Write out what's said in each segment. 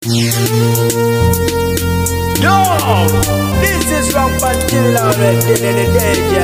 Yo, this is Rampantilla Radio.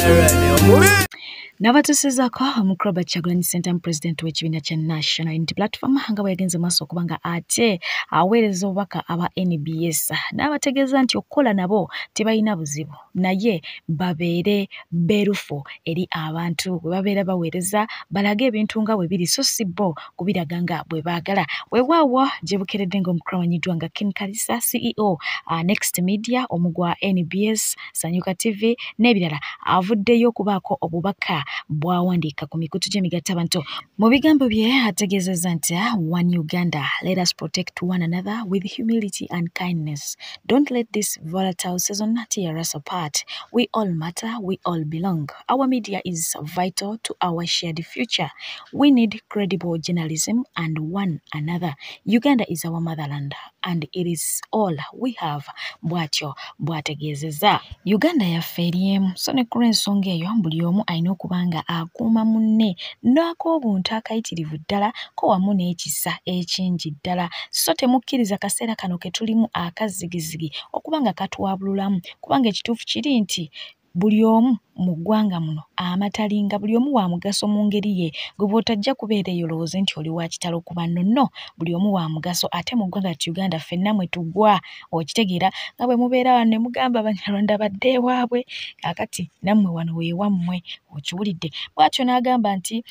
Nabatusizaako Mukroba Kyagulanyi Ssentamu President w'ekibiina kya National Unity Platform nga bwe yagenze maaso okubanga ate aweereza obubaka aba NBS n'abategeeza nti okukola nabo tebalina buzibu naye babeere beerufu eri abantu bwe babeera baweereza balage ebintu nga bwe biri so si bo kubiraga nga bwe baagala. Weewaawo gye bukeredde ng'omukulu amanyiddwa nga Ken Kalisa CEO Next Media omugwa NBS Sanyuka TV n'ebirala avuddeyo okubaako obubaka bw'awandiika ku mikutu gy'emigattabantu. Mu bigambo bye ategeezezza nti One Uganda, let us protect one another with humility and kindness. Don't let this volatile season tear us apart. We all matter, we all belong. Our media is vital to our shared future. We need credible journalism and one another. Uganda is our motherland and it is all we have. Bwatyo bwategeezezza. Uganda yaffe eriemu so ne ku lw'ensonga eyo buli omu alina okubanga akuuma munne n'ak'obuntu akayitirivu ddala ko wamu n'ekisa ekingi ddala so temukkiriza kaseera kano ke tulimu akazzigizigi okubanga katwabululamu kubanga ekituufu kiri nti buli omu mu ggwanga muno amatalinga buli omu wa mugaso mu ngeri ye gwe bw'otajja kubeera eyo olowooze nti oli wa kitalo kuba nno buli omu wa mugaso ate mu ggwanga lya Uganda ffenna mwe tugwa okitegeera nga bwe mubeera wano ne mugamba Abanyarwanda badde ewaabwe kakati nammwe wano weewammwe okiwulidde. Bw'atyo n'agamba nti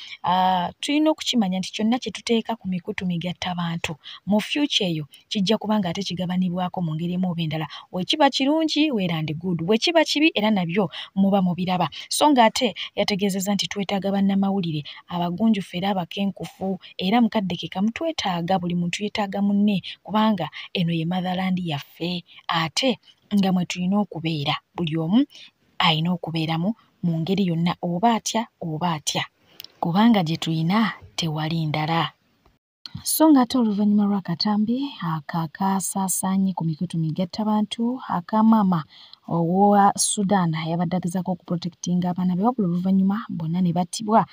tulina okukimanya nti kyonna kye tuteeka ku mikutu migattabantu mu future eyo kijja kubanga ate kigabanibwako mu ngeri emu oba endala. Bwe kiba kirungi weera and good, bwe kiba kibi era nabyo muba mubiraba. So ng'ate yategeezezza nti twetaaga bannamawulire abagunjufu era abakenkufu era mukadde ke kamu twetaaga buli muntu yeetaaga munne kubanga eno ye motherland yaffe ate nga mwe tulina okubeera buli omu alina okubeeramu mu ngeri yonna oba atya kubanga gye tulina tewali ndala. So ng'ate oluvannyuma lw'akatambi akakasaasaanye ku mikutu migattabantu akamaama owa Sudan yabadde agezaako okuprotectinga abaana be wabula oluvannyuma bonna ne battibwa.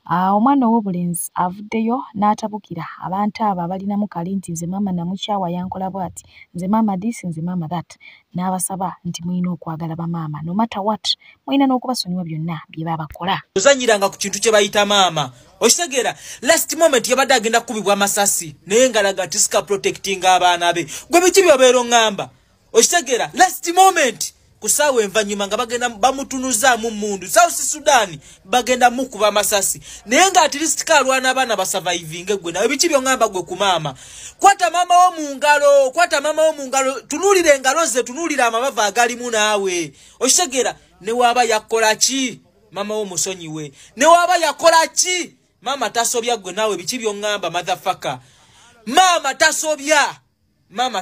Omwana ow'obulenzi avuddeyo n'atabukira abantu abo abalinamu kali nti nze maama namukyawa yankola bw'ati, nze maama this, nze maama that. N'abasaba nti mulina okwagala bamaama no matter what, mulina n'okubasonyiwa byonna bye babakola. Ozanyiranga ku kintu kye bayita maama. Okitegeera last moment yabadde agenda kukubibwa amasasi naye ngalaga tisika protecting abaana be. Gwe biki byobeera oŋŋamba? Okitegeera last moment kusaawa envanyuma nga bagenda bamutunuzaamu mundu South Sudan bagenda mukuba amasasi naye nga at least kalwana abaana basurvivinge. Gwe nawe biki byongamba gwe ku maama? Kwata maama wo mu ngalo tunuulira engalo ze, tunuulira amabava agalimu naawe. Okitegeera ne waaba yakola ki maama wo musonyiwe, ne waaba yakola ki maama tasobya. Gwe naawe biki byongamba motherfucker? Maama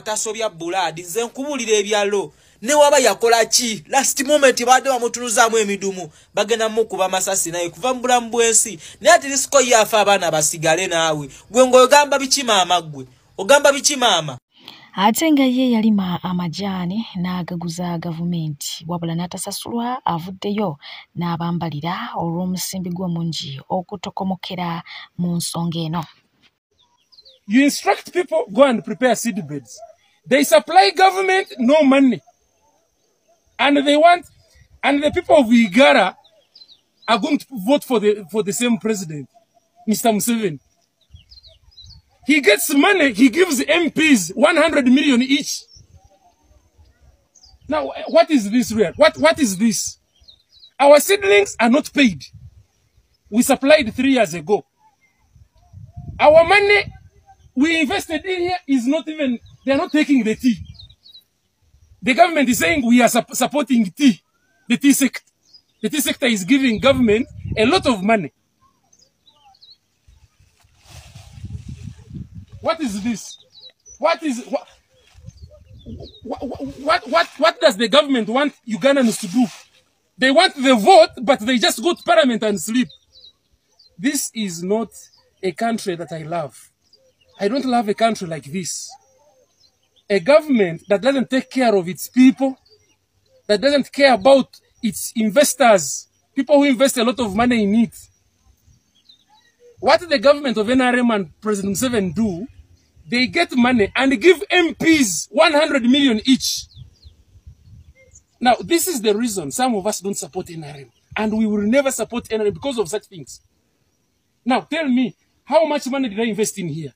tasobya buladi, nze nkubulira ebyalo. Ne waba yakola ki last moment badde bamutunuzaamu emidumu bagenda mukuba amasasi naye kuva mu bulamu bw'ensi naye ati risiko yafa abaana basigale naawe. Gwe ng'ogamba biki maama? Gwe ogamba biki maama? Ate nga ye yalima amajaani n'agaguza gavumenti wabula n'atasasulwa avuddeyo n'abambalira olw'omusimbi gw'omungi okutokomokera mu nsonga eno. You instruct people, go and prepare seedbeds. They supply government no money. And the people of Igara are going to vote for the same president, Mr. Museveni. He gets money, he gives MPs 100 million each. Now, what is this real? What is this? Our seedlings are not paid. We supplied 3 years ago. Our money we invested in here is not even, they are not taking the tea. The government is saying we are supporting tea, the tea sector. The tea sector is giving government a lot of money. What is this? What does the government want Ugandans to do? They want the vote, but they just go to parliament and sleep. This is not a country that I love. I don't love a country like this. A government that doesn't take care of its people, that doesn't care about its investors, people who invest a lot of money in it. What the government of NRM and President Museveni do They get money and give MPs 100 million each. Now, this is the reason some of us don't support NRM. And we will never support NRM because of such things. Now, tell me, how much money did I invest in here?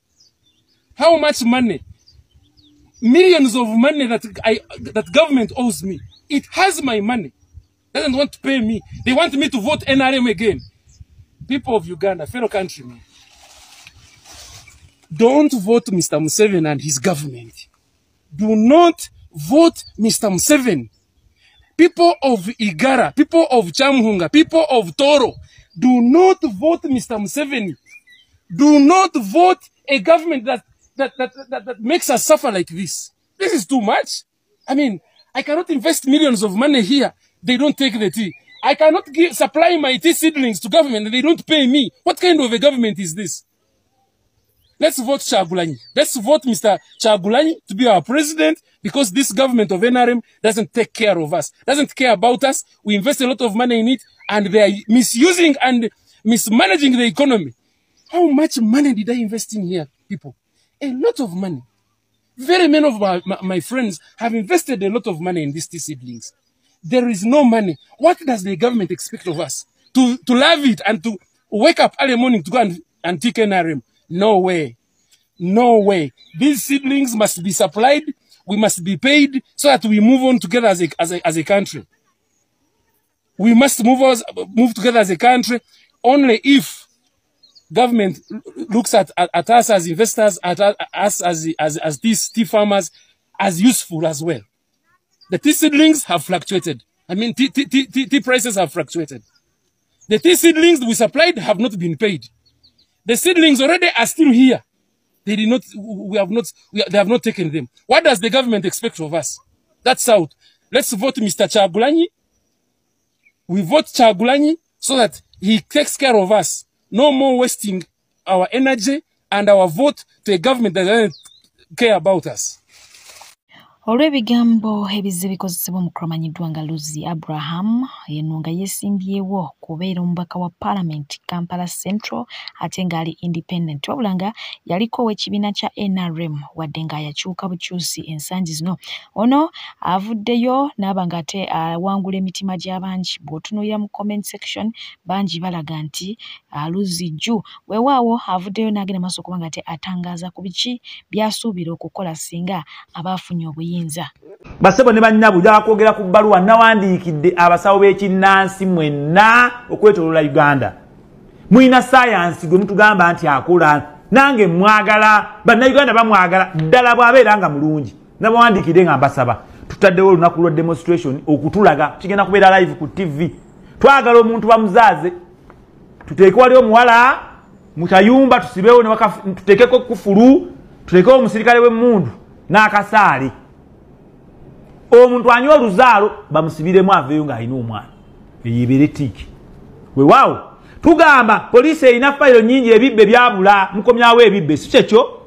How much money? Millions of money that government owes me. It has my money. Doesn't want to pay me. They want me to vote NRM again. People of Uganda, fellow countrymen, don't vote Mr. Museveni and his government. Do not vote Mr. Museveni. People of Igara, people of Chamhunga, people of Toro, do not vote Mr. Museveni. Do not vote a government that makes us suffer like this. This is too much. I mean, I cannot invest millions of money here. They don't take the tea. I cannot supply my tea seedlings to government and they don't pay me. What kind of a government is this? Let's vote Kyagulanyi. Let's vote Mr. Kyagulanyi to be our president because this government of NRM doesn't take care of us, doesn't care about us. We invest a lot of money in it and they are misusing and mismanaging the economy. How much money did I invest in here, people? A lot of money. Very many of my friends have invested a lot of money in these tea seedlings. There is no money. What does the government expect of us? To love it and to wake up early morning to go and take NRM? No way. No way. These seedlings must be supplied. We must be paid so that we move on together as a country. We must move together as a country only if government looks at us as investors, at us as these tea farmers, as useful as well. The tea seedlings have fluctuated. I mean, tea prices have fluctuated. The tea seedlings we supplied have not been paid. The seedlings already are still here. They have not taken them. What does the government expect of us? That's out. Let's vote Mr. Kyagulanyi. We vote Kyagulanyi so that he takes care of us. No more wasting our energy and our vote to a government that doesn't care about us. Olw'ebigambo ebizze bikozesebwa mu kumanyiddwa nga Luzi Abraham eno nga yeesimbyewo kubeera omubaka wa Parliament Kampala Central ate ng'ali independent wabula nga yaliko ow'ekibiina kya NRM wadde nga yakyuka bukyusi ensangi zino. Ono avuddeyo n'aba ng'ate awangula emitima gy'abangi. Bw'otunuulira mu comment section bangi balaga nti Luzi Ju weewaawo avuddeyo n'agenda maaso okuba ng'ate atangaaza ku biki by'asuubira okukola singa abaafunye obuyinza. Basebo ne bannabu ja kwogera ku bbaluwa nawandiikidde abasawo b'ekinnansi mwenna okwetooloola Uganda. Mwina science gwe mutugamba nti akola nange mwagala bannayuganda bamwagala ddala bw'abeera nga mulungi. Nabawandiikidde nga mbasaba tutaddewo olunaku lwa demonstration okutulaga kigenda kubeera live ku TV. Twagala omuntu bamuzaaze tuteeke wali omuwala mutayumba tusibeewo ne tuteekeko kufulu tuteekewo omusirikale w'emmundu n'akasaali. Omuntu anywa oluzaalo bamusibiremu aveeyo ng'alina omwana eyeebere tiki. Weewaawo tugamba poliisi erina fayiro nnyingi ebibbe byabula mukomyawo ebibbe si kyekyo.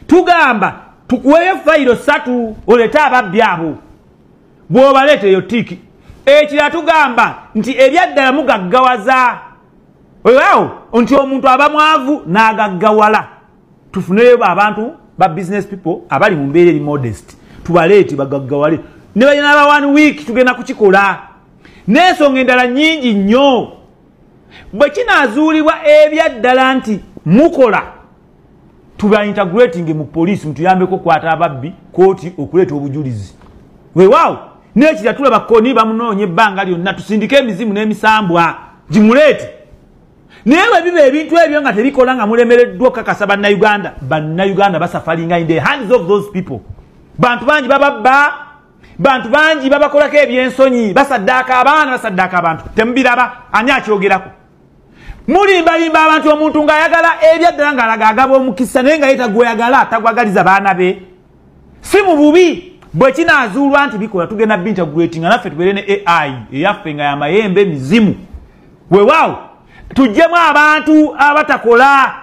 Tugamba tukuweeyo fayiro 3 oleete ababbi abo bw'obaleeta eyo tiki. Ekirala tugamba nti ebyaddala mugaggawaza. Weewaawo nti omuntu aba mwavu n'agaggawala. Tufuneyo abantu ba business people abali mu mbeera eri modest tubaleete bagaggawale. Ne balina aba 1 week tugenda kukikola. N'ensonga endala nnyingi nnyo. Bwe kinaazuulibwa ebyaddala nti mukola tuba integrating mu poliisi mutuyambeko okukwata ababbi kooti okuleeta obujulizi. Weewaawo n'ekirala tulaba koni bamunoonya ebbanga lyonna tusindike emizimu n'emisambwa gimuleete. Naye bwe biba ebintu ebyo nga tebikola nga mulemereddwa okukakasa bannayuganda basafalinga in the hands of those people. Bantu bangi bababba, bantu bangi babakolako ebyensonyi, basaddaaka abaana basaddaaka abantu. Temubiraba ani akyogerako. Mulimbalimba abantu omuntu ng'ayagala ebyaddala ng'alaga agaba omukisa naye nga ye tagweyagala tagwagaliza baana be. Si mu bubi bwe kinaazuulwa nti bikola tugenda bintegrating naffe tubeere ne AI eyaffe nga yamayembe mizimu. Weewaawo tujjemu abantu abatakola,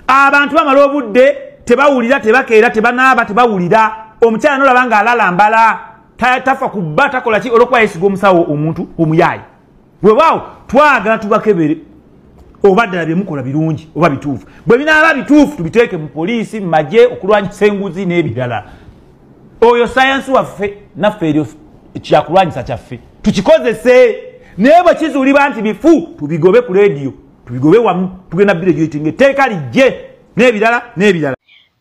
abantu bamala obudde tebawulira tebakeera tebanaaba tebawulira. Omukyala nolaba nga alalambala tafa kubba takola ki olwokuba yeesiga omusawo omuntu omuyaayi. Weewaawo twagala tubakebere oba ddala bye mukola birungi oba bituufu. Bwe binaaba bituufu tubiteeke mu poliisi, mu magye okulwanyisa enguzi n'ebirala. Oyo sayansi waffe naffe eryo kyakulwanyisa kyaffe. Tukikozese naye bwe kizuulibwa nti bifu tubigobe ku leediyo, tubigobe wamu, tugenda birejoitinga etteeka lijje n'ebirala.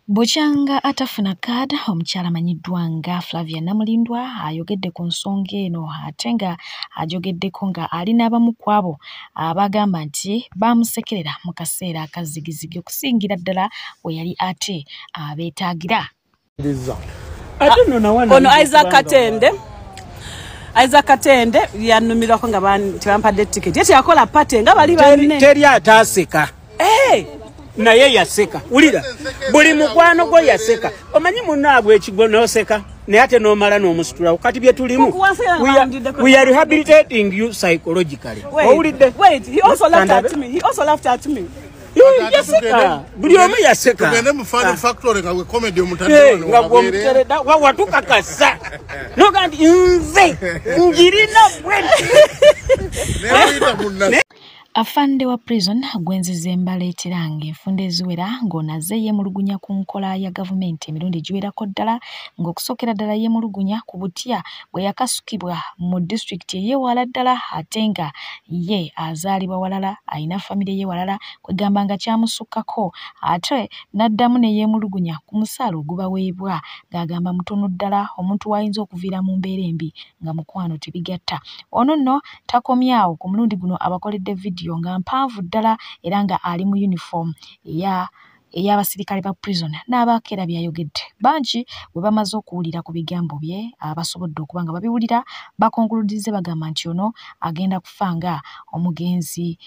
Bukyanga atafuna kaada, omukyala amanyiddwa nga Flavia Namulindwa ayogedde ku nsonga eno ate nga ajogeddeko nga alina abamu ku abo abagamba nti bamusekerera mu kaseera akazigizigi okusingira ddala we yali ate abeetaagira. Ono Isaac Katende yanumirwako nga bampadde tiketi. Yeti yakola pate nga bali banne. Teri ataseka. Naye yaseka. Ulira. Buli mukwano gwo yaseka. Omanyi munnaabwe ekigo n'oseka. Naye ate n'omala n'omusitula. Kati bye tulimu. We are rehabilitating you psychologically. Wait, he also laughed at me. Yaseka. Buli omu yaseka. Tugende mu fan factory nga we comedy omutandao nga gwomutereda watukakasa. Nogandi nze njirina bwenti. Afande wa prison Gwenzize Mbaleetera ng'enfunda eziwera ng'onaze yeemulugunya ku nkola ya gavumenti emirundi giwerako ddala ng'okusookera ddala yeemulugunya ku butya bwe yakasukibwa mu disitulikiti ey'ewala ddala ate nga ye azaalibwa walala alina famire ye walala kwegamba nga kyamusukkako ate n'addamu ne yeemulugunya ku musaala ogubaweebwa ng'agamba mutono ddala omuntu w'ayinza okuviira mu mbeera embi nga mukwano tebigatta. Ono nno takomyawo ku mulundi guno abakoledde vidiyo nga mpanvu ddala era nga ali mu uniform ey'abasirikale ba prison n'abakeera byayogedde. Bangi bwe bamaze okuwulira ku bigambo bye abasobodde okuba nga babiwulira bakonguludize bagamba nti ono agenda kufa nga omugenzi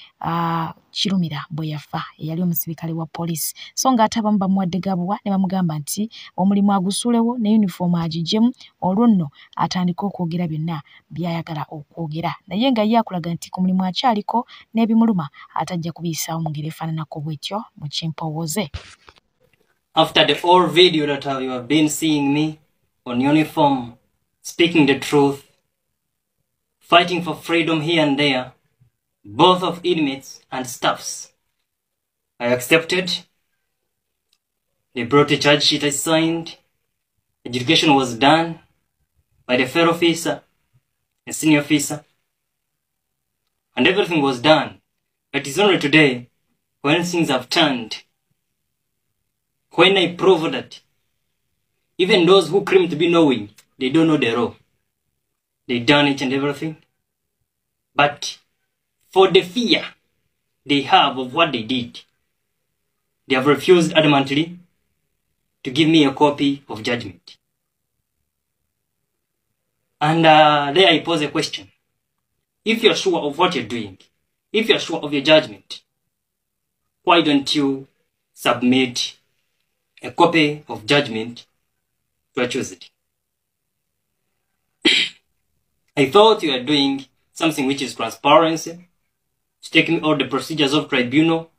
Kirumira bwe yafa eyali omusirikale wa poliisi. So ng'ate abamu bamuwadde gabuwa ne bamugamba nti omulimu agusuulewo ne uniform agiggyemu olwo nno atandika okwogera byonna by'ayagala okwogera naye nga ye akulaga nti ku mulimu akyaliko n'ebimuluma atajja kubiyisaawo mu ngeri efaananako bw'etyo mu kimpowooze. After the whole video that you have been seeing me on uniform, speaking the truth, fighting for freedom here and there, both of inmates and staffs, I accepted. They brought a charge sheet I signed. Adjudication was done by the fair officer, a senior officer, and everything was done. It is only today when things have turned, when I prove that even those who claim to be knowing, they don't know the law. They done it and everything. But for the fear they have of what they did, they have refused adamantly to give me a copy of judgment. And there I pose a question. If you're sure of what you're doing, if you're sure of your judgment, why don't you submit a copy of judgment to accuse it? I thought you were doing something which is transparency, taking all the procedures of tribunal,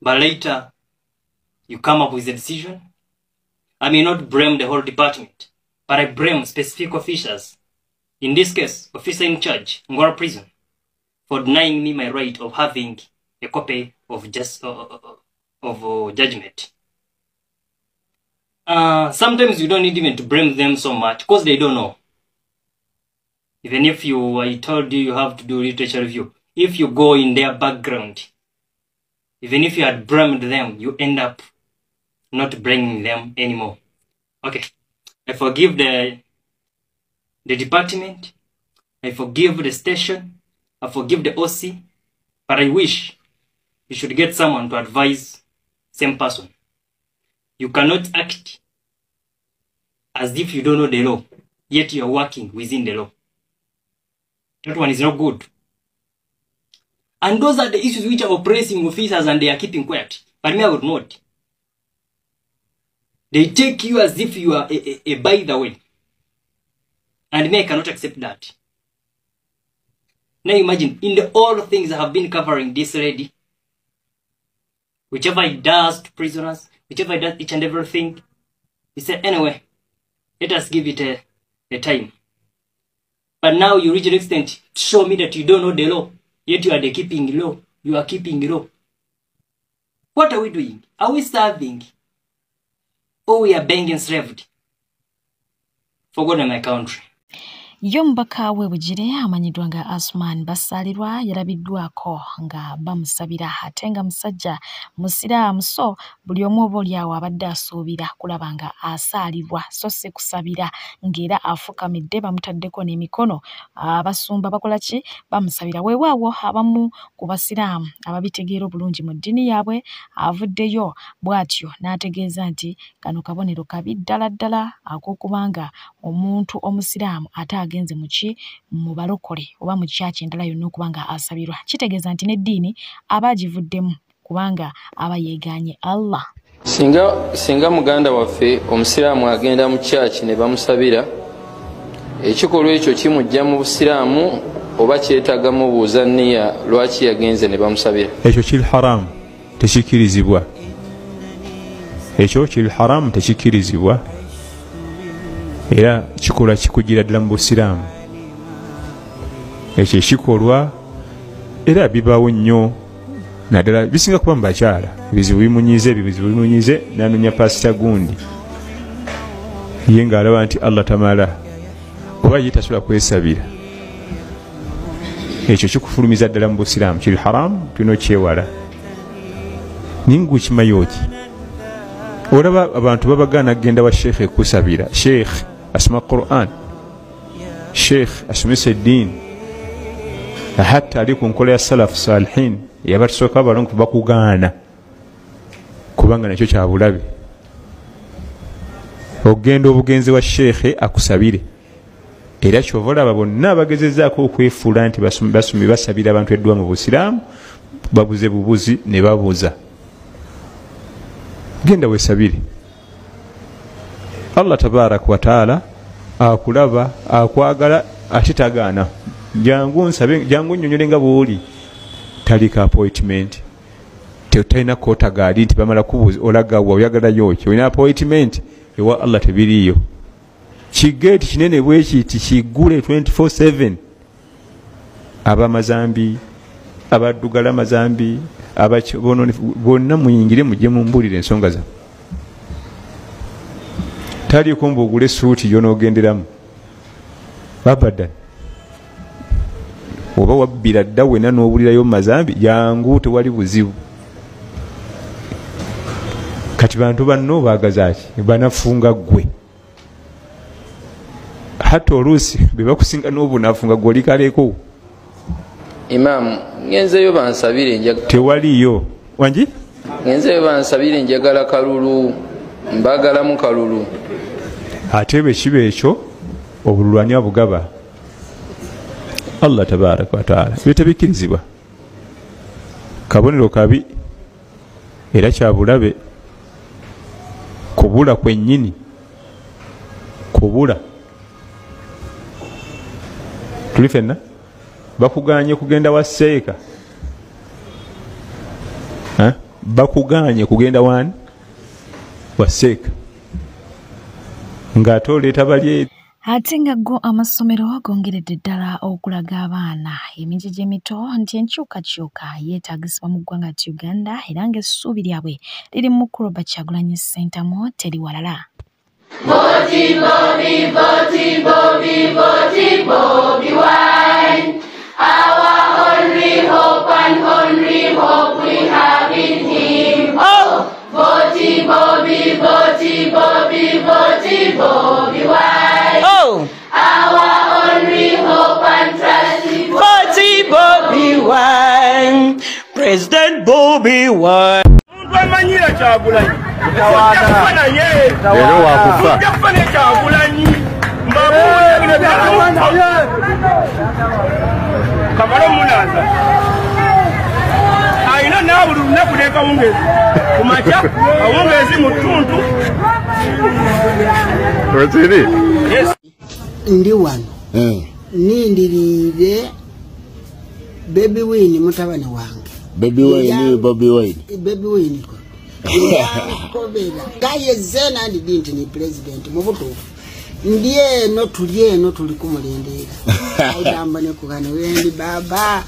but later you come up with a decision. I may not blame the whole department, but I blame specific officers. In this case, officer in charge, Ngora Prison, for denying me my right of having a copy of judgment. Sometimes you don't need even to blame them so much because they don't know. Even if I told you have to do literature review, if you go in their background, even if you had blamed them, you end up not blaming them anymore. Okay, I forgive the department, I forgive the station, I forgive the OC, but I wish you should get someone to advise same person. You cannot act as if you don't know the law, yet you are working within the law. That one is not good. And those are the issues which are oppressing officers and they are keeping quiet. But me, I would not. They take you as if you are a by the way. And me, I cannot accept that. Now imagine, in all things I have been covering this lady, whichever it does to prisoners, whichever it does each and everything, he said, anyway, let us give it a time. But now you reach an extent to show me that you don't know the law. Yet you are keeping low. You are keeping low. What are we doing? Are we starving? Or we are being enslaved? For God and my country. Yombaka webujire amanyidwa nga Asman basalirwa yalabiddwako nga bamusabira atenga musajja musiraamu so buli omu obolyawo abadde asuubira kulaba nga asalirwa so se kusabira ngera afukamidde bamutaddeko n'emikono abasumba bakola ki bamusabira weewaawo abamu ku basiraamu ababitegeera obulungi mu ddiini yaabwe avuddeyo bw'atyo n'ategeeza nti kano kabonero kabi ddala ak'okubanga omuntu omusiraamu agenze muki mu balokole oba mu church endala yonna okubanga asabirwa kitegeeza nti n'eddiini abagivuddemu kubanga abayeganye Allah. Singa muganda waffe omusiraamu agenda mu church ne bamusabira ekikolwa ekyo kimujja mu busiraamu oba kyetaaga mu buuza nniya lwaki yagenze ne bamusabira. Ekyo kiri haramu tekikirizibwa. Ekyo kiri haramu tekikirizibwa. Era kikola kikugira ddala mu busiraamu. Ekyo ekikolwa era bibaawo nnyo naddala bisinga kuba mu bakyala ebizibu bimunyize n'anoonya pasita gundi ye ng'alaba nti Allah tamala oba ye tasobola kwesabira. Ekyo kikufulumiza ddala mu busiraamu kiri haramu tulina okyewala. Naye ng'okimanyi ki olaba abantu babagaana kugenda wa sheekhe kusabira sheekhe asoma Quran sheikh asomesa eddiini hatta ali ku nkola ya salafu salihin yabatusooka balongo bakugaana kubanga nakyo kya bulabe ogenda obugenzi wa sheekhe akusabire era kyova olaba bonna bagezezzaako okwefuula nti basumi basabira abantu eddwa mu busiraamu babuze bubuzi ne babuuza genda weesabire. Allah tabaaraka wa taala akulaba akwagala ate tagaana jangu nsabe jangu nnyonyole nga bw'oli talika appointment tetalina koota gaali nti bamala kubuuza olagawa oyagala yoki olina appointment ewa Allah tebiriyo kigeeti kinene bwekiti kigule 24/7 abamazambi abaddugala mazambi abakibono bonna muyingire mujje mumbulire ensonga za tali kumbu ogule suuti yonoogenderamu abadan oba wabbira dda wena n'owulirayo mu mazambi jangu tewali buzibu kati bantu banno baagazaaki banafunga ggwe hata oluusi be bakusinga n'obunafu nga ggwe olikaleko. Imam ngenzeyo bansabire njagala tewaliyo wangi ngenzeyo bansabire njagala kalulu mbagalamu kalulu ate bwe kiba ekyo obululwani abugaba Allah tabaaraka wa taala bitebikirizibwa kabonero kabi era kya bulabe kubula kwennyini kubula tuli fenna bakuganye kugenda wa seeka bakuganye kugenda wani wa seeka ng'ate oleeta bali ate nga go amasomero gongeredde ddala okulaga abaana emijiji emito nti enkyukakyuka yeetaagisibwa mu ggwanga ti Uganda era ng'essuubi lyabwe liri mu Kuroba Kyagulanyi Center mo teri walala. Voti Bobi, voti Bobi, voti Bobi Wine. Our only hope and only hope we have in him. Oh, voti Bobi, voti Bobi, voti Bobi Wine. Oh, our only hope and trust in voti Bobi Wine. President Bobi Wine. Manyira Kyagulanyi tawada lero wakufa jafane Kyagulanyi mbabuye binabyala kamaro munaza aina nabulu nakuleka ungezi kumacha awongezi mutuntu Rotiri yes ndi wano nindirire Baby Wine mutabani wange Baby Wine Baby Wine Gaye zena ndi dinti ni president mubutufu ndiye no tuli kumulendera ayamba ne kugana wendi baba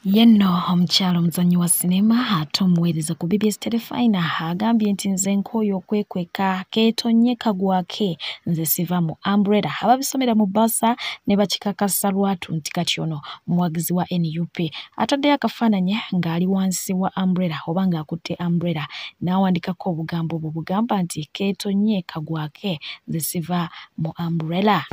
Yenno omukyalo omuzannyi wa sinema ate omuweereza ku BBS Telefina agambye nti nze nkooyo okwekweka keetonye kagwake nze siva mu umbrella ababisomera mu basa ne bakikakasa lwatu nti kati ono muwagizi wa NUP ataddeyo akafaananyi ng'ali wansi wa umbrella oba ng'akutte umbrella n'awandikako obugambo obwo bugamba nti keetonye kagwake nze siva mu umbrella.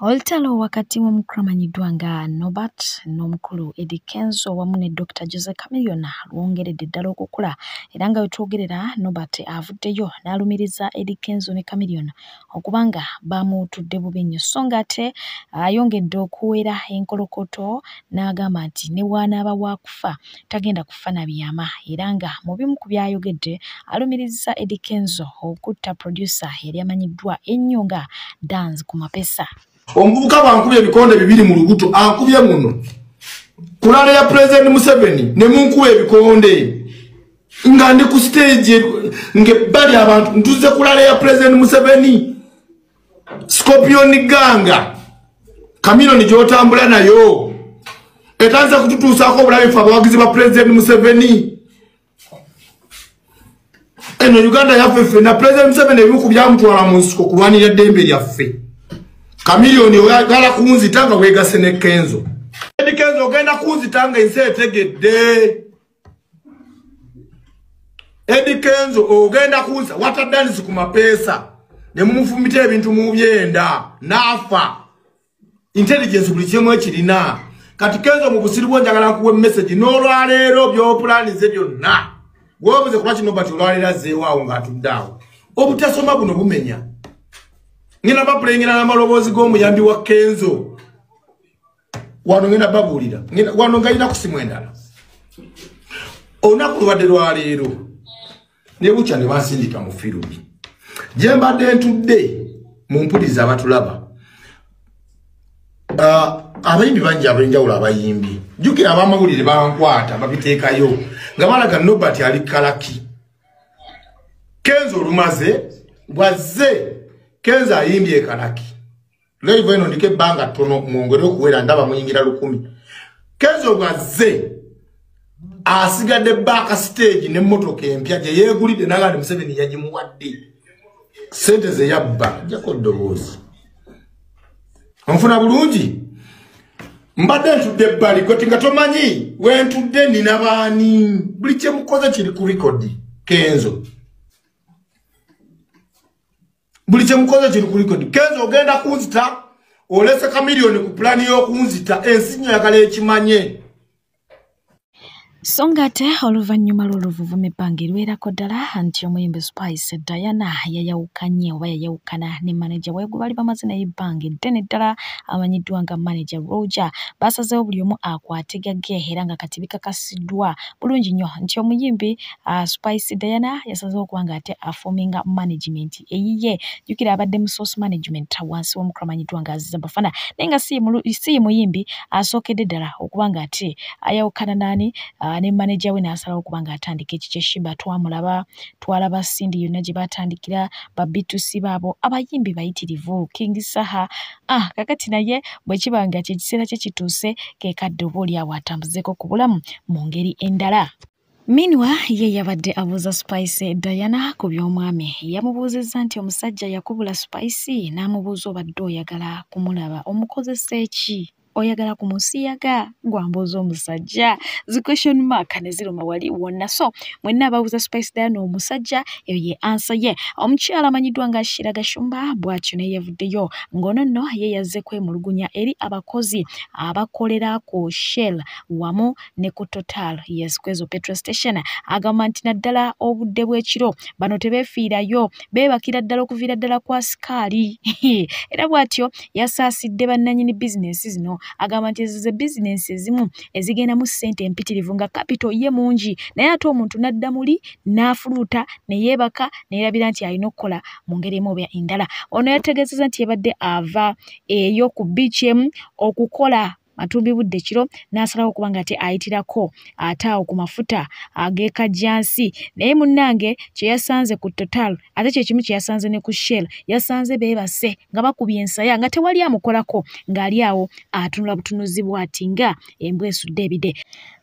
Olutalo wakati w'omukramanyiddwa nga Norbert n'omukulu Eddie Kenzo wamu ne Dr. Jose Chameleone lwongeredde ddala okukula era nga wetwogerera Norbert avuddeyo n'alumiriza Eddie Kenzo ne Chameleone okubanga bamutudde bubi nnyo so nga ate ayongedde okuwera enkolokoto n'agamba nti ne bw'anaaba waakufa tagenda kufa na byama era nga mu bimu ku byayogedde alumiriza Eddie Kenzo okutta producer yali amanyiddwa ennyo nga Dance ku mapesa. Omuvubuka bwankubye ebikonde bibiri mu lubuto ankubye muno kulala ya President Museveni ne munkuba ebikonde nga ndi ku stage ngebbali abantu ntuze kulala ya President Museveni Scorpion ganga Chameleone gyotambula nayo etanza kututuusaako obulabe fa abawagizi ba President Museveni eno Uganda yaffe na President Museveni ebimu ku byamutwala mu nsiko kulwanira ddembe lyaffe. Chameleone oyagala kunzitanga wegase ne Kenzo. Eddie Kenzo ogenda kunzitanga ensi etegedde. Eddie Kenzo ogenda kunza wataddanisi ku mapesa ne mumufumita ebintu mu byenda nafa. Intelligence buli kyemu ekirina. Kati Kenzo mu busiri bwo njagala kuwe message n'olwaleero by'opulanize byonna. Wobuze kuba kino bati olwaleero zeewaawo ng'atuddeawo. Obutasoma buno bumenya. Ngina bapulengera n'amaloboozi g'omuyambi wa Kenzo. Wano ngina babulira. Wano ngayina ku simu endala. Olunaku lubadde lwaleero. Ne bukya ne bansindika mu firubi. Gye mbadde ntudde mu mpuliriza abatulaba. Abayimbi bangi ab'enjawulo abayimbi. Jjukira ab'amawulire bankwata babiteekayo. Nga balaga Norbert ali kalaki. Kenzo olumaze bwazze Kenzo ayimbye kalaki. Leo eno ndike banga tono mwongere okuwera ndaba muyingira 10. Kenzo bwazze asigadde back stage ne motoka empya gye yeegulidde n'agandi Museveni yagimuwadde. Sente ze yabba jako ddoboozi. Onfuna bulungi. Mbadde ntudde ebbali koti nga tomanyi wentudde nina baani buli kye mukoze kiri ku record Kenzo. Buli kye mukoze kiri ku record. Kenzo ogenda kunzita olese Chameleone ku plani y'okunzita ensinyo yakala ekimanye. Songate oluvannyuma lw'oluvuvume ebbanga eriwerako ddala nti omuyimbi Spice Diana yayawukanye oba yayawukana ne manager we gwe bali bamaze naye ebbanga eddene ddala amanyiddwa nga manager Roger basazeewo buli omu akwate gage era nga kati bikakasiddwa bulungi nnyo nti omuyimbi Spice Diana yasazeewo okuba nga ate afominga management eyiye jjukira abadde mu source management wansi w'omukulu amanyiddwa nga Aziza Bafana naye nga si muyimbi asookedde ddala okuba nga ate ayawukana naani ne manager we n'asalawo okuba ng'atandika ekikyeshimba twalaba Cindy yonna gye batandikira ba B2C baabo abayimbi bayitirivu King Saha kakati naye bwe kiba nga kyekiseera kye kituuse ke kadde oba oli awo atambuzeeko ku bulamu mu ngeri endala. Minwa ye yabadde abuuza Spice Diana ku by'omwami yamubuuzizza nti omusajja yakubula Spice n'amubuuza obadde oyagala kumulaba omukozesa eki oyagala kumusiyaga gwambuuza omusajja zi question mark ne ziruma wali wonna so mwenna abawuza Spice Diana omusajja eyo ye answer ye omukyala amanyiddwa nga Shira Gashumba bw'atyo ne yavuddeyo ng'ono nno ye yazze kwemulugunya eri abakozi abakolera ku Shell wamu ne ku Total yes kwezo petrol station agamba nti naddala obudde bw'ekiro bano tebeefiirayo beebakira ddala okuviira ddala kwa sikaali era bw'atyo yasaasidde bannannyini bizinesi zino agamba nti ezo ze bizinesi ezimu ezigenda mu ssente empitirivu nga capital ye mungi naye ate omuntu n'adda muli n'afuluuta ne yeebaka neerabira nti alina okukola mu ngeri emu oba endala ono yategeezezza nti yabadde ava eyo ku beach emu okukola Matumbi Budde kiro n'asalawo kubanga ate ayitirako ataawo ku mafuta ag'ekajjansi naye munnange kye yasanze ku Total ate kye kimu kye yasanze ne ku Shell yasanze beebase nga bakubye ensaya nga tewali amukolako ng'ali awo atunula butunuzi bw'ati nga embwa esudde ebide.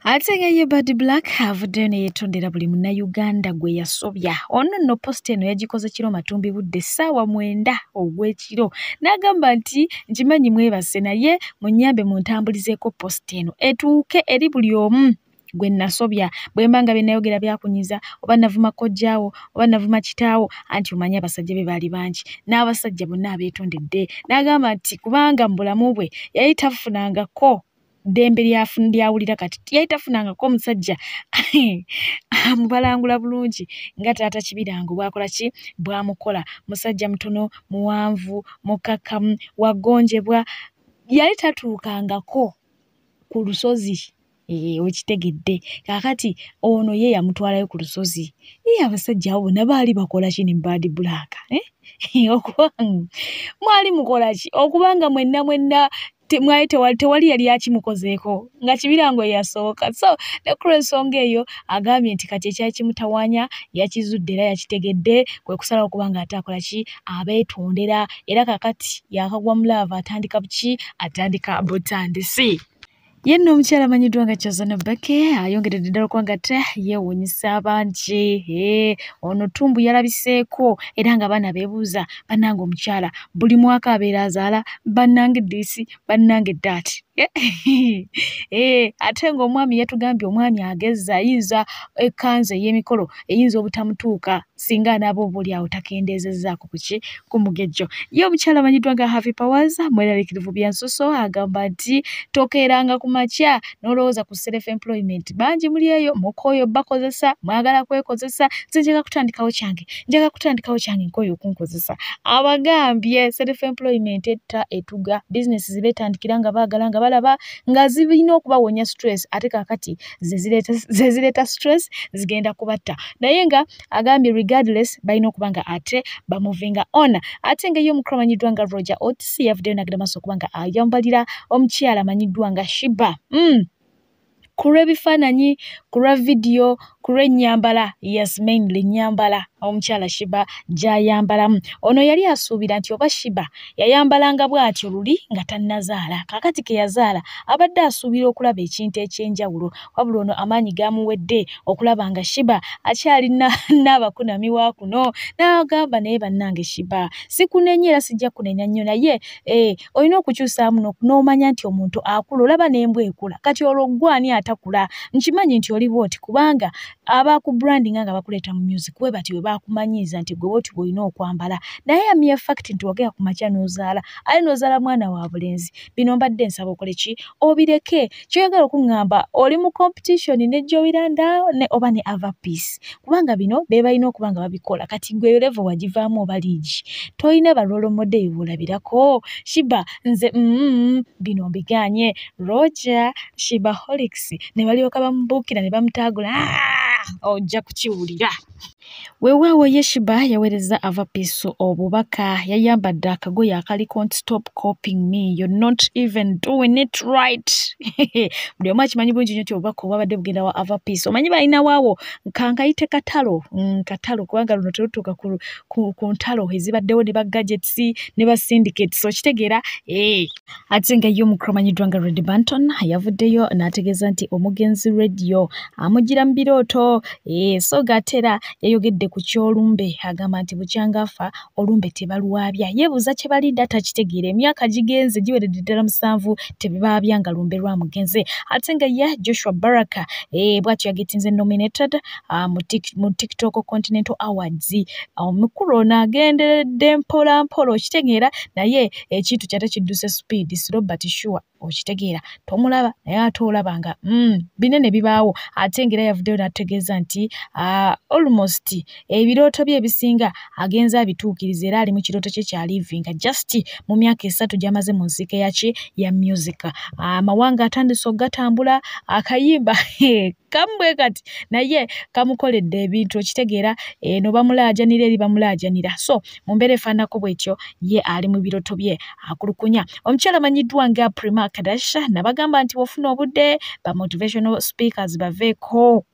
Ate nga ye Bad Black avuddeyo ne yeetondera buli munnayuganda gwe yasobya. Ono nno post eno yagikoze kiro Matumbi Budde ssaawa 9 ogw'ekiro n'agamba nti nkimanyi mwebase naye munnyambe muntambulizeeko post eno etuuke eri buli omu gwe nasobya bwe mbanga bye nayogera byakunyiza oba navuma kojjaawo oba navuma kitaawo anti omanyi abasajja be baali bangi n'abasajja bonna abeetondedde n'agamba nti kubanga mu bulamu bwe yali tafunangako dembe lyawulira kati yali tafunangako omusajja amubalangula bulungi nga taata Kibirango bwakola ki bwamukola musajja mutono muwanvu mukakamu wagonjebwa yali tatuukangako ku lusozi okitegedde kakati ono ye yamutwalayo ku lusozi abasajja abo bonna baali bakola ki ne Bad Black mwali mukola ki okubanga mwenna mwali tewali yali akimukozeeko nga Kibirango yasooka so ne ku ensonga eyo agambye nti kati ekyali kimutawanya yakizudde era yakitegedde kwe kusala okubanga atakola ki abeetondera era kakati yakagwa mu lava atandika buki atandika butandisi. Yenno omukyala amanyiddwa nga Kyazana Bake ayongeredde ddala okubanga ate yeewuunyisa abangi ono Tumbu yalabiseeko era nga abaana beebuuza bannange omukyala buli mwaka abeera azaala bannange ddiisi bannange ddaati ate ng'omwami yatugambye omwami agezza ayinza ekkanzu ey'emikolo eyinza obutamutuuka singa anaaba obaoli awo takendeezezzaako kuki ku mugejjo. Ye omukyala amanyiddwa nga Happy Powers mweraliikirivu byansoso agamba nti tokeeranga ku makya n'olowooza ku self employment bangi muli eyo mukooyo bakozesa mwagala kwekozesa nze njagala kutandikawo kyange nkooyo okunkozesa abagambye self employment etta etuga business zibeetandikira nga baagala nga balaba nga zirina okubawonya stress ate kakati ze zireeta stress zigenda kubatta naye nga agambye regardless balina okuba nga ate bamovinga on ate nga ye omukulu amanyiddwa nga Roger Otis yavuddeyo n'agenda maaso okuba nga ayambalira omukyala amanyiddwa nga Shiba kulwa ebifaananyi kulwa vidiyo kulwa ennyambala yes mainly ennyambala omukyala Shiba gy'ayambalamu ono yali asuubira nti oba Shiba yayambalanga bw'atyo luli nga tannazaala kakati ke yazaala abadde asuubira okulaba ekintu eky'enjawulo wabula ono amaanyi gamuwedde okulaba nga Shiba akyali n'abakunami wa kuno n'agamba naye bannange Shiba sikunenya era sijja kunenya nnyo naye olina okukyusaamu n'omanya nti omuntu akula olaba n'embwa ekula kati olwo gwani atakula nkimanyi nti oli bw'oti kubanga abaku branding nga bakuleeta mu music we bati we bakumanyiza nti gwe bw'oti bw'olina okwambala naye amye fact nti wagera ku makya n'ozaala ali n'ozaala mwana wa bulenzi bino mbadde nsaba okole ki obireke kyoyagala okuŋŋamba oli mu competition ne Joyiranda oba ne Ava Peace kubanga bino be balina okuba nga babikola kati gwe level wagivaamu oba liigi tolina balolo modde bolabirako Shiba nze bino mbiganye Roger Shiba Holics ne balyoka bamubuukira ne bamutaagula ojja kukiwulira. Weewaawo ye Shiba yaweereza Ava Peace obubaka yayambadde akagoye akaliko nti stop copying me you're not even doing it right buli omu akimanyi bulungi nnyo nti obubaka obwabadde bugenda wa Ava Peace omanyi balina waawo nkangayite katalo kubanga luno terutuuka ku ntalo ezibaddewo ne ba gadgets ne ba syndicates okitegeera ate nga ye omukulu amanyiddwa nga Red Banton yavuddeyo n'ategeeza nti omugenzi radio amugira mu birooto so gatera yayogedde ku kyolumbe agamba nti bukyangafa olumbe tebaluwaabya yeebuuza kye balinda takitegeera emyaka gigenze giweredde ddala 7 tebibaabya nga lumbe lwamugenze ate nga ye Joshua Baraka bw'atyo yagetinze nominated mu TikTok Continental Awards omukulu ono agenderedde mpola okitegeera naye ekintu kyate kidduse speed Robert Shua okitegeera tomulaba naye ate olaba nga binene bibaawo ate ngera yavuddeyo n'ategeeza nti almost ebirooto bye ebisinga agenza abituukiriza era ali mu kirooto kye kya livinga just mu myaka 3 gy'amaze mu nsiike ya music amawanga atandise okugatambula akayimba kambwe kati naye kamukoledde ebintu okitegeera eno bamulaajanira eri bamulaajanira so mumbere fanako bwetyo ye ali mu biroto bye akulukunya omukyala manyiddwa nga Prima Kadash nabagamba nti wofuna obudde ba motivational speakers baveeko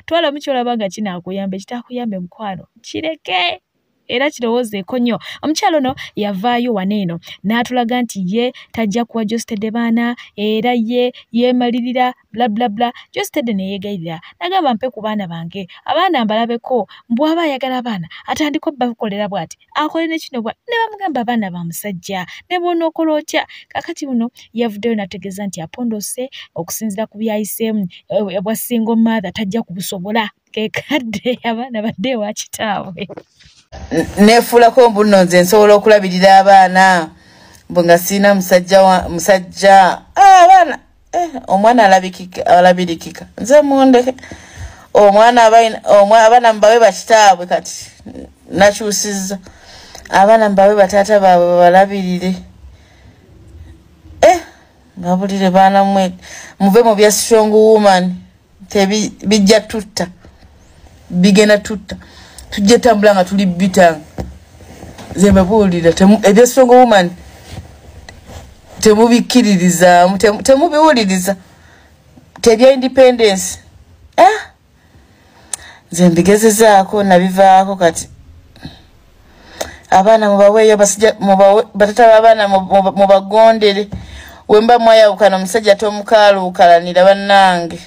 twala mukyala banga kinakuyambe kitakuyambe mukwano kireke era kirowoozeeko nnyo omukyalo no yavaayo waneeno n'atulaga nti ye tajja kuwa Jostede baana era ye yeemalirira bla bla bla Jostede ne yeegayirira n'agamba mpe ku baana bange abaana mbalabeko bw'aba ayagala abaana atandika obbakolera bw'ati akole ne kino bwa ne bamugamba abaana ba musajja ne bw'onookola otya kakati buno yavuddeyo n'ategeeza nti apondose okusinziira ku byayiseemu bwa single mother tajja kubusobola kekadde abaana badde ewa kitaabwe nefulako mbuno nze nsobola okulabirira abaana mbonga sina musajja abaana omwana alabirikika nze mundeke abaana mbawe bakitaabwe kati nakyusizza abaana mbawe bataata baabwe balabirire babulire baana mwe muve mu bya strong woman bijja tutta bigenda tutta tujje tambula nga tuli bitanga zembe bulira ebya strong woman temubikiririza temubiwuliriza tebya independence zembigezezaako nabivaako kati abaana mubaweeyo batata b'abaana mubagondere wemba mwayawukana omusajja tomukaaluukalanira bannange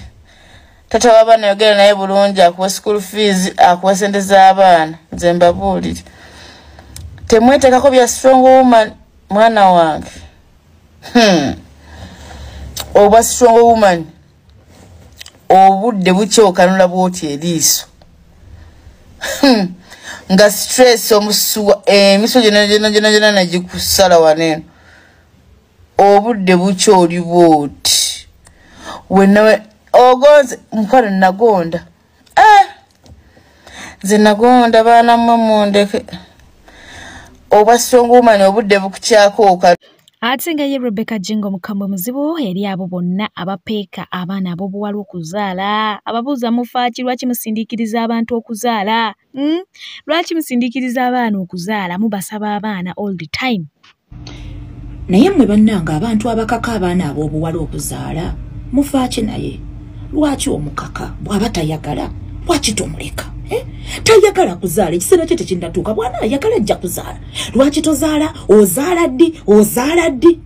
tata w'abaana yogera naye bulungi akuwa school fees akuwa sente z'abaana nze mbabuulire temwetekako bya strong woman mwana wange oba strong woman obudde bukyokanula bwoti eriiso nga stress omusuwa emiso gyona nagikusala waneeno obudde bukyoli bwoti wennawe ogonze mukwano nagonda nze nagonda baana mmwe mundeke oba strong woman obudde bukukyakooka ate nga ye Rebecca Jingo mukambwe muzibu eri abo bonna abapeeka abaana ab'obuwala okuzaala ababuuza mufaaki lwaki musindikiriza abantu okuzaala lwaki musindikiriza abaana okuzaala mubasaba abaana all the time naye mmwe bannanga abantu abakaka abaana ab'obuwala okuzaala mufaaki naye lwaki omukaka bw'aba tayagala lwaki tomuleka tayagala kuzaala ekiseera kye tekinnatuuka bwana ayagala ajja kuzaala lwaki tozaala ozaala ddi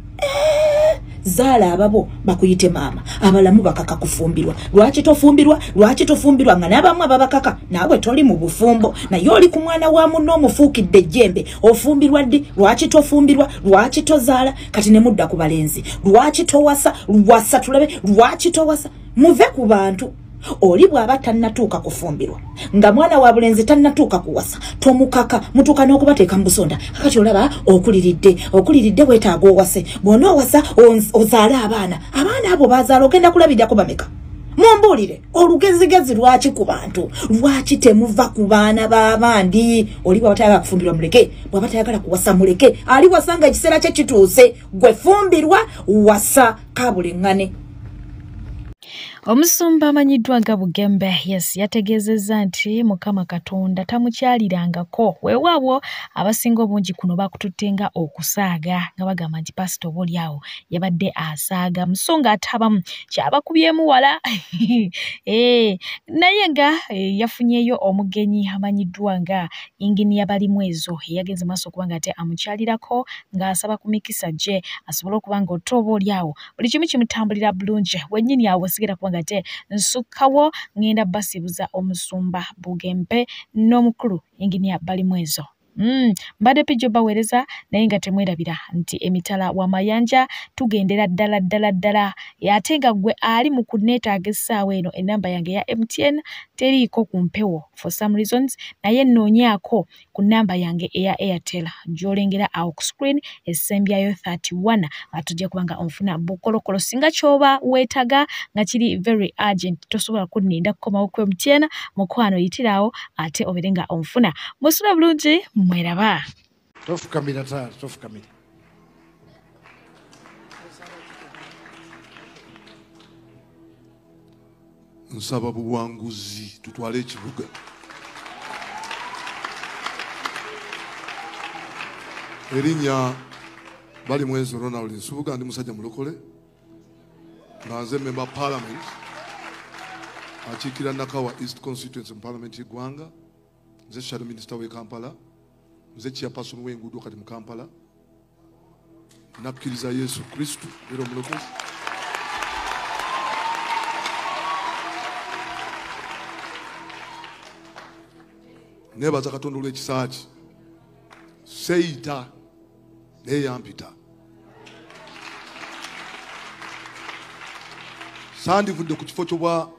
zaala ababo bakuyite maama abalamu bakaka kufumbirwa lwaki tofumbirwa nga n'abamu ababakaka naawe toli mu bufumbo naye oli ku mwana wa munno omufuukidde ejjembe ofumbirwa ddi lwaki tofumbirwa lwaki tozaala kati ne mudda ku balenzi lwaki towasa tulabe lwaki towasa muve ku bantu oli bw'aba tannatuuka kufumbirwa nga mwana wa bulenzi tannatuuka kuwasa tomukaka mutuuka n'okubateeka mu busonda kakati olaba okuliridde weetaaga owase bw'onoowasa ozaale abaana abo bazaala ogenda kulabirirako bameka mumbuulire olugezigezi lwaki ku bantu lwaki temuva ku baana b'abandi oli bw'aba tayagala kufumbirwa muleke bw'aba tayagala kuwasa muleke ali wasanga ekiseera kye kituuse gwe fumbirwa wasa kabuleŋŋane Omusumba amanyiddwa nga Bugembe yategeezezza nti Mukama Katonda tamukyalirangako weewaabwo abasinga obungi kuno bakututtenga okusaaga nga bagamba nti pasito oboolyawo yabadde asaaga musonga atabamu kyabakubyemu wala naye nga yafunyeyo omugenyi amanyiddwa nga Inginiya Balimwezo yagenze maaso okuba nga ate amukyalirako ng'asaba ku mikisa gye asobole okuba nga otoboolyawo buli kimu kimutambulira bulungi wennyini awo wesigera kuba ate nsukkawo ngenda basibuza omusumba Bugembe n'omukulu Inginiya Balimwezo mbadde pijjo baweereza naye nga temwerabira nti emitala w'amayanja tugendera ddala ate nga gwe ali mu kuneetaaga essaawa eno ennamba yange ya MTN teriiko ku mpewo for some reasons naye nnoonyaako ku nnamba yange eya Airtel gy'olengera awo ku screen essembyayo 31 atujja kuba nga onfuna bukolokolo singa ky'oba weetaga nga kiri very urgent tosobola kunninda kukomawo ku MTN mukwano yitiraawo ate obere nga onfuna musula bulungi mweraba tofukamira taa tofukamira nsaba buwanguzi tutwale ekibuga. Erinnya bali Mwenzo Ronald Nsubuga ndi musajja mulokole nga nze member parliament akiikirira Nakawa East Constituency mu parliament y'eggwanga, nze shadow minister w'e Kampala, nze chairperson w'enguudo kati mu Kampala, nakkiriza Yesu Kristo era omulokozi. Nebaza Katonda olw'ekisa kye seeyita naye yampita. Sandivudde ku kifo ky'obwa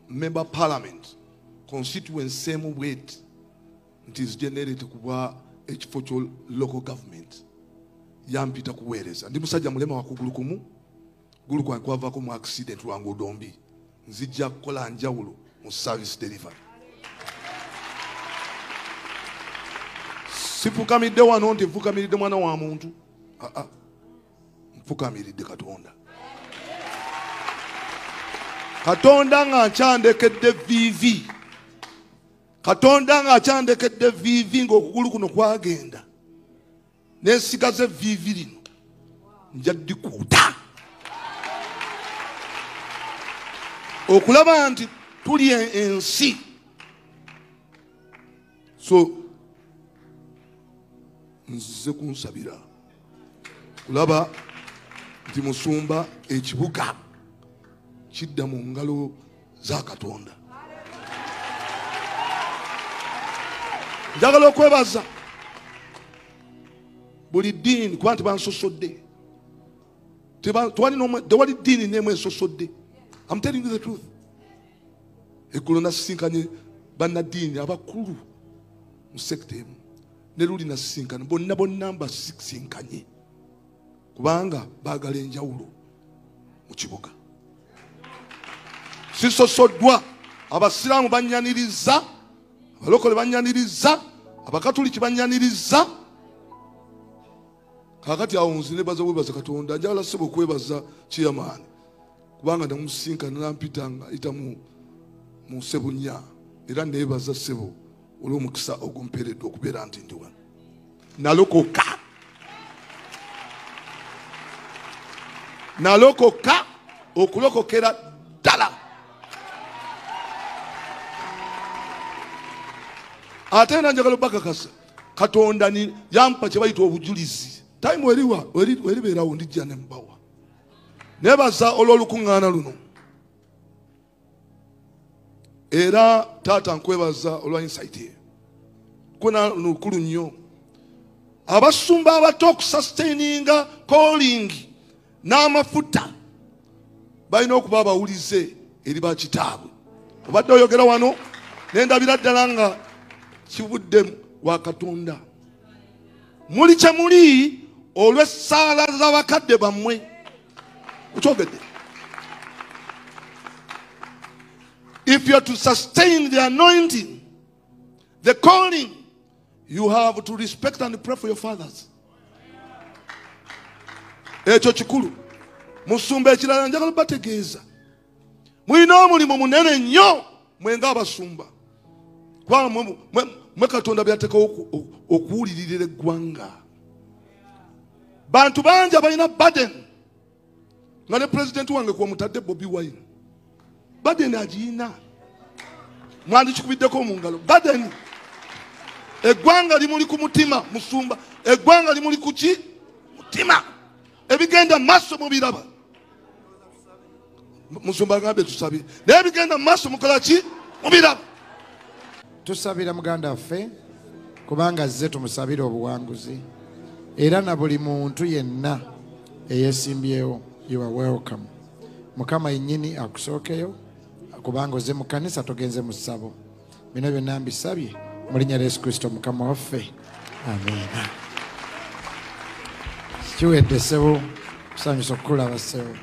member parliament constituency emu bweti nti nzigenerate ku bwa ekifo kyo local government, yampita kuweereza. Ndi musajja mulema wa kugulu kumu, gulu kwange kwavaako mu accident lwa nguudo mbi, nzijja kukola njawulo mu service delivery. Sifukamidde wano nti nfukamiridde mwana wa muntu, nfukamiridde Katonda. Katonda nga nkyandekedde vivi, Katonda nga nkyandekedde vivi ng'okugulu kuno kwagenda, n'ensigaze vivi lino nja ddikuuta okulaba nti tuli ensi. So nzize kunsabira kulaba nti Musumba ekibuga kidda mu ngalo za Katonda. Njagala okwebaza buli ddiini kuba nti bansosodde, tewali ddiini n'emu ensosodde. I'm telling you the truth. Eggulo nasisinkanye bannaddiini abakulu mu sekta emu, ne luli nasisinkana bonna mbasisinkanye kubanga baagala enjawulo mu kibuga. Sisosoddwa. Abasiraamu bannyaniriza, abalokole bannyaniriza, abakatuliki bannyaniriza. Kakati awo nze nebaza webaza Katonda, njagala ssebo okwebaza chairman kubanga namusinkana nampita nga ayita mu Ssebunya, era nebaza ssebo olw'omukisa ogumpeereddwa okubeera nti ndi wano. Nalokoka okulokokera ddala. Ate era njagala obbakakasa Katonda ni yampa kye bayita obujulizi. Time weribeerawo ndijja ne mbawa. Nebaza olw'olukuŋŋaana luno. Era taata nkwebaza olwa insight ye. Kuna lukulu nnyo. Abasumba abato okusustaininga calling n'amafuta balina okuba abawulize eri bakitaabwe. Obadde oyogera wano nendabira ddala nga kivudde wa Katonda. Muli kye muli olw'essaala z'abakadde bammwe. Ukyogedde. If you are to sustain the anointing, the calling, you have to respect and pray for your fathers. Ekyo kikulu. Musumba ekirala njagala bategeeza. Mulina omulimu munene nnyo mwenga abasumba. Kwa mwe Katonda byateekawo okuwulirira eggwanga. Bantu bangi balina burden. Nga ne president wange kwa mutadde Bobi Wine. Burden agiina. Mwandi kikubiddeko mu ngalo. Burden. Eggwanga limuli ku mutima Musumba. Eggwanga limuli ku ki? Mutima. Ebigenda maaso mubiraba. Musumba ngambe tusabire. Nebigenda maaso mukola ki? Mubiraba. Tusabira muganda waffe kubanga azze tumusabire obuwanguzi era na buli muntu yenna eyesimbyewo, you are welcome. Mukama yennyini akusookeyo kubanga ozze mu kkanisa togenze mu ssabo. Bino byonna mbisabye mu linnya lya Yesu Kristo Mukama waffe. Amiina. Kiwedde ssebo, kusanyusa okukulaba ssebo.